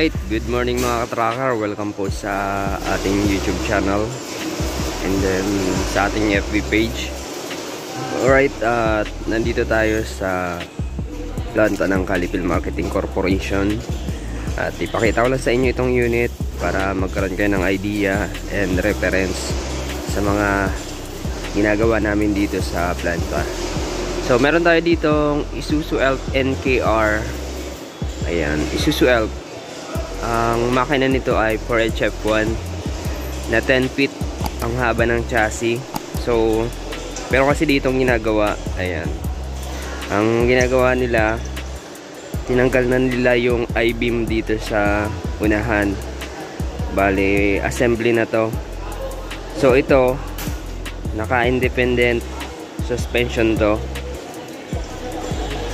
Alright, good morning mga katracker. Welcome po sa ating YouTube channel and then sa ating FB page. Alright, nandito tayo sa planta ng Calipil Marketing Corporation. At ipakita ko lang sa inyo itong unit para magkaroon kayo ng idea and reference sa mga ginagawa namin dito sa planta. So meron tayo ditong Isuzu Elf NKR. Ayan, Isuzu Elf. Ang makina nito ay 4HF1 na 10 feet ang haba ng chassis. So, pero kasi ditong ginagawa, ayan. Ang ginagawa nila, tinanggal na nila yung I-beam dito sa unahan. Bale, assembly na to. So, ito, naka-independent suspension to.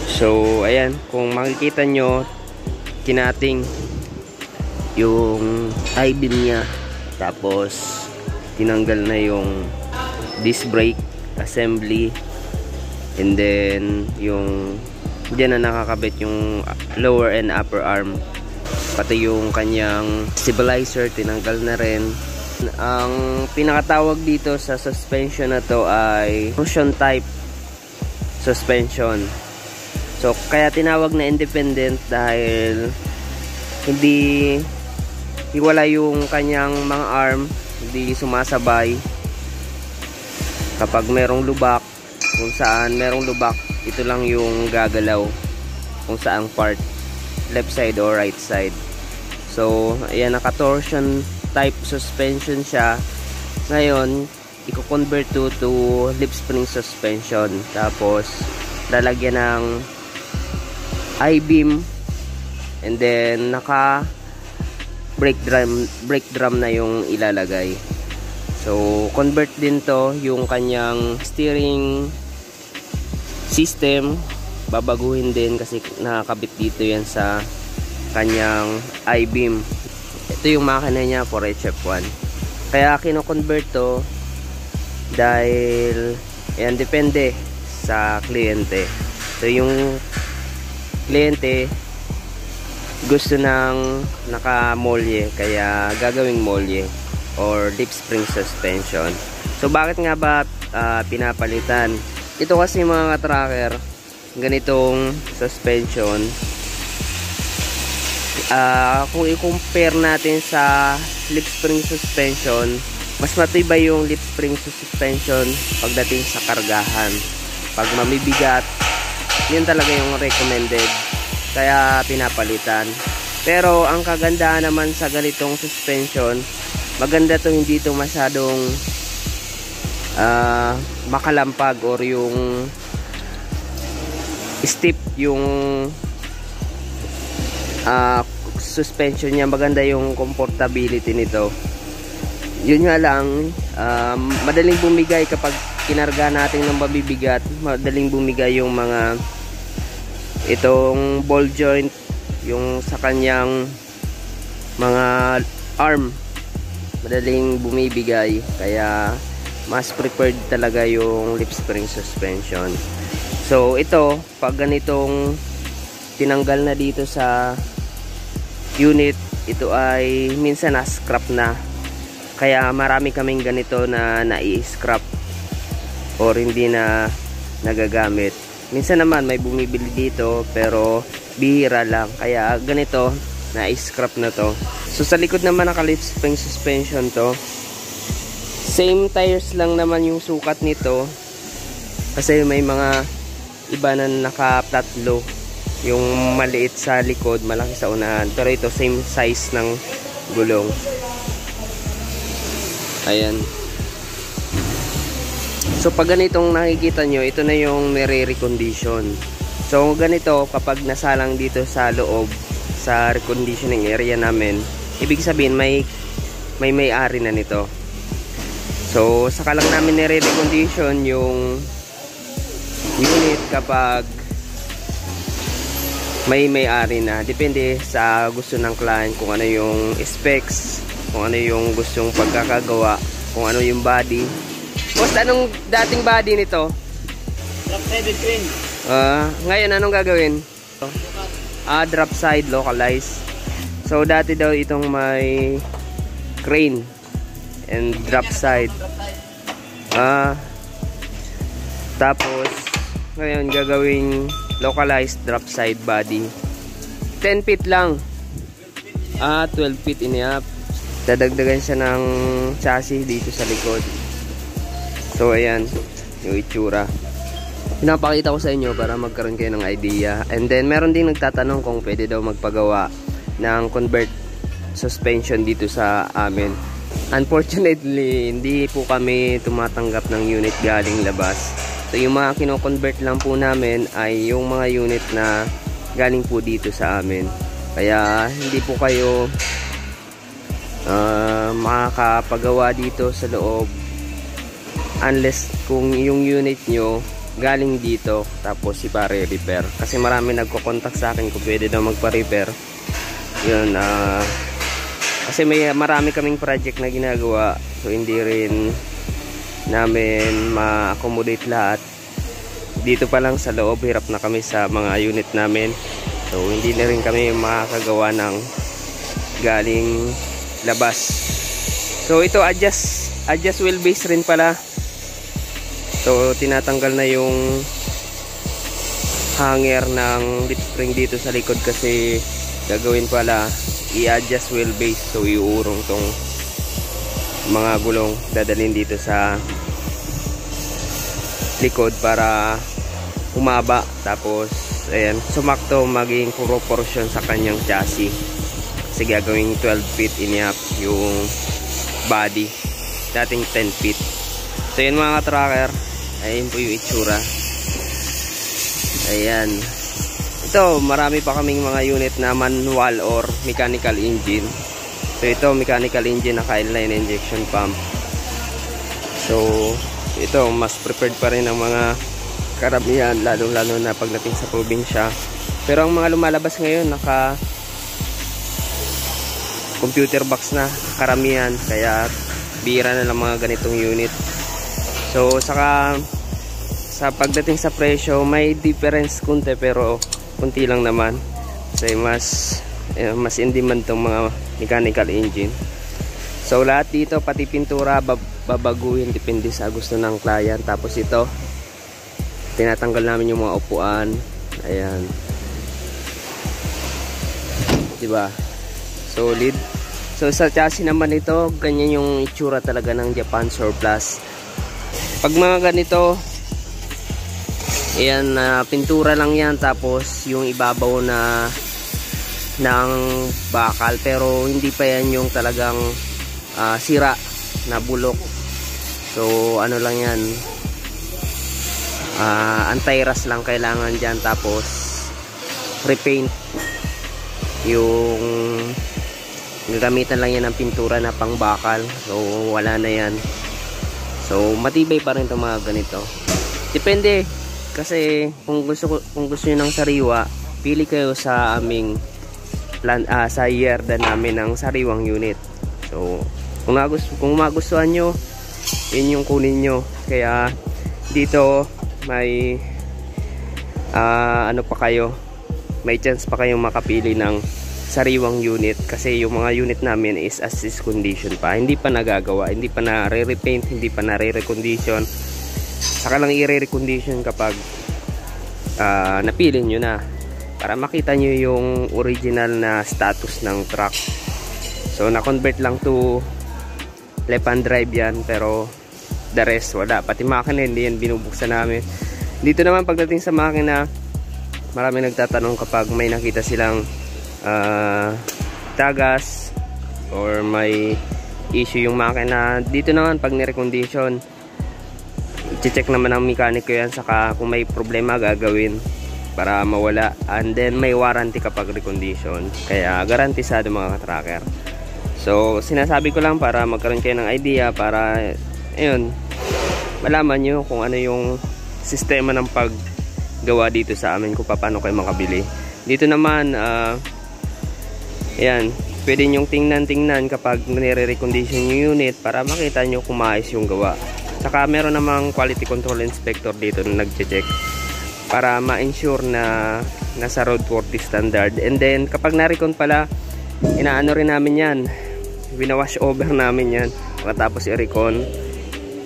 So, ayan, kung makikita nyo, kinating yung I-beam niya, tapos tinanggal na yung disc brake assembly, and then yung dyan na nakakabit yung lower and upper arm, pati yung kanyang stabilizer tinanggal na rin. Ang pinakatawag dito sa suspension na to ay torsion type suspension. So kaya tinawag na independent dahil hindi hiwala yung kanyang mga arm, hindi sumasabay. Kapag merong lubak, kung saan merong lubak, ito lang yung gagalaw kung saang part, left side or right side. So ayan, naka-torsion type suspension siya. Ngayon i-convert to lip spring suspension, tapos lalagyan ng I-beam, and then naka brake drum na yung ilalagay. So convert din to yung kanyang steering system, babaguhin din kasi nakakabit dito yan sa kanyang I-beam. Ito yung makina niya 4HF1. Kaya kino-convert to dahil yan, depende sa kliyente. So yung kliyente gusto ng naka-molye, kaya gagawing molye or deep spring suspension. So bakit nga ba pinapalitan? Ito kasi mga tracker, ganitong suspension, kung i-compare natin sa lip spring suspension, mas matibay yung lip spring suspension pagdating sa kargahan. Pag mamibigat, yun talaga yung recommended, kaya pinapalitan. Pero ang kagandahan naman sa ganitong suspension, maganda to, hindi to masyadong makalampag or yung stiff yung suspension niya. Maganda yung comfortability nito. Yun nga lang, madaling bumigay kapag kinarga natin ng mabibigat. Madaling bumigay yung mga itong ball joint, yung sa kanyang mga arm, madaling bumibigay, kaya mas preferred talaga yung lip spring suspension. So ito, pag ganitong tinanggal na dito sa unit, ito ay minsan na scrap na, kaya marami kaming ganito na nai-scrap or hindi na nagagamit. Minsan naman may bumibili dito pero bihira lang, kaya ganito na-scrap na to. So sa likod naman naka lip spring suspension to. Same tires lang naman yung sukat nito, kasi may mga iba na naka-tatlo, yung maliit sa likod, malaki sa unahan, pero ito same size ng gulong. Ayan. So pag ganitong nakikita nyo, ito na yung nire-recondition. So ganito, kapag nasalang dito sa loob, sa reconditioning area namin, ibig sabihin may may-ari na nito. So saka lang namin nire-recondition yung unit kapag may may-ari na. Depende sa gusto ng client, kung ano yung specs, kung ano yung gustong pagkakagawa, kung ano yung body. Boss, anong dating body nito? Drop-sided twin. Ngayon, anong gagawin? Drop side, localize. So dati daw itong may crane and drop side. Tapos ngayon gagawing localized drop side body. 10 feet lang. 12 feet iniap. Dadagdagan siya ng chassis dito sa likod. So ayan yung itsura. Pinapakita ko sa inyo para magkaroon kayo ng idea. And then meron ding nagtatanong kung pwede daw magpagawa ng convert suspension dito sa amin. Unfortunately, hindi po kami tumatanggap ng unit galing labas. So yung mga kino-convert lang po namin ay yung mga unit na galing po dito sa amin. Kaya hindi po kayo makakapagawa dito sa loob unless kung yung unit nyo galing dito tapos ipa-repair. Kasi marami nagko-contact sa akin kung pwede daw magpa-repair. Yun, kasi marami kaming project na ginagawa, so hindi rin namin ma-accommodate lahat. Dito pa lang sa loob, hirap na kami sa mga unit namin. So hindi na rin kami makakagawa ng galing labas. So ito adjust wheelbase rin pala. So tinatanggal na yung hanger ng leaf spring dito sa likod kasi gagawin pala i-adjust wheelbase. So iuurong tong mga gulong dadalhin dito sa likod para humaba, tapos ayan, sumakto maging proportion sa kanyang chassis kasi gagawing 12 feet iniap yung body, dating 10 feet. So yun mga tracker, ayun po yung itsura. Ayan, ito marami pa kaming mga unit na manual or mechanical engine. So ito mechanical engine, naka-inline injection pump. So ito mas preferred pa rin ng mga karamihan, lalo na pagdating sa probinsya. Pero ang mga lumalabas ngayon naka computer box na karamihan, kaya bira na lang mga ganitong unit. So saka sa pagdating sa presyo may difference kunti, pero kunti lang naman kasi mas in demand tong mga mechanical engine. So lahat dito pati pintura babaguhin, depende sa gusto ng client. Tapos ito tinatanggal namin yung mga upuan, ayan, diba, solid. So sa chassis naman ito, ganyan yung itsura talaga ng Japan Surplus. Pag mga ganito, ayan, pintura lang yan, tapos yung ibabaw na ng bakal, pero hindi pa yan yung talagang sira na bulok. So ano lang yan, anti-rust lang kailangan dyan, tapos repaint. Yung gagamitan lang yan ng pintura na pang bakal, so wala na yan. So matibay pa rin itong mga ganito, depende. Kasi kung gusto nyo ng sariwa, pili kayo sa aming sa yarda namin ng sariwang unit. So kung magustuhan nyo, yun yung kunin nyo. Kaya dito may ano pa kayo, may chance pa kayong makapili ng sariwang unit, kasi yung mga unit namin is as is condition pa, hindi pa nagagawa, hindi pa na re-repaint, hindi pa na re-recondition. Saka lang i-re-recondition kapag napili nyo na, para makita nyo yung original na status ng truck. So na-convert lang to left hand drive yan, pero the rest wala, pati makina hindi yan binubuksan namin. Dito naman pagdating sa makina, marami nagtatanong kapag may nakita silang tagas or may issue yung makina. Dito naman pag ni-recondition, i-check naman ng mekaniko yan, saka kung may problema gagawin para mawala, and then may warranty kapag recondition, kaya garantisado mga ka-tracker. So sinasabi ko lang para magkaroon kayo ng idea, para ayun, malaman nyo kung ano yung sistema ng paggawa dito sa amin, kung paano kayo makabili. Dito naman ayan, pwede nyong tingnan kapag nire-recondition yung unit para makita nyo kung maayos yung gawa. Saka meron namang quality control inspector dito na nagche-check para ma-ensure na nasa roadworthy standard. And then kapag na-recon pala, inaano rin namin yan, winawash over namin yan pagkatapos i-recon.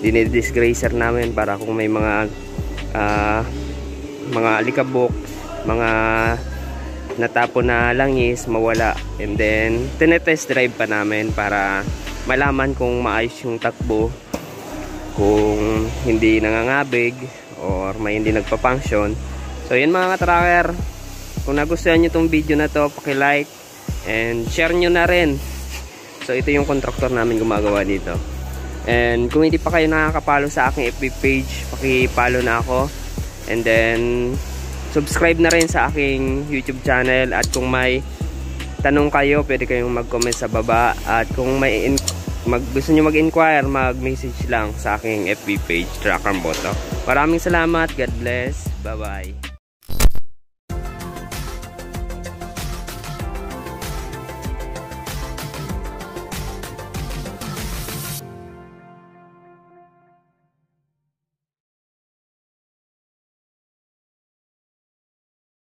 Dinidisgracer namin para kung may mga alikabok, mga natapon na langis, mawala. And then tinetest drive pa namin para malaman kung maayos yung takbo, kung hindi nangangabig or may hindi nagpa-function. So yun mga ka-tracker, kung nagustuhan nyo tong video na to, paki-like and share nyo na rin. So ito yung contractor namin gumagawa dito. And kung hindi pa kayo nakaka-follow sa aking FB page, paki-follow na ako. And then subscribe na rin sa aking YouTube channel. At kung may tanong kayo, pwede kayong mag-comment sa baba. At kung may gusto nyo mag-inquire, mag-message lang sa aking FB page, Tracker Moto. Maraming salamat. God bless. Bye-bye.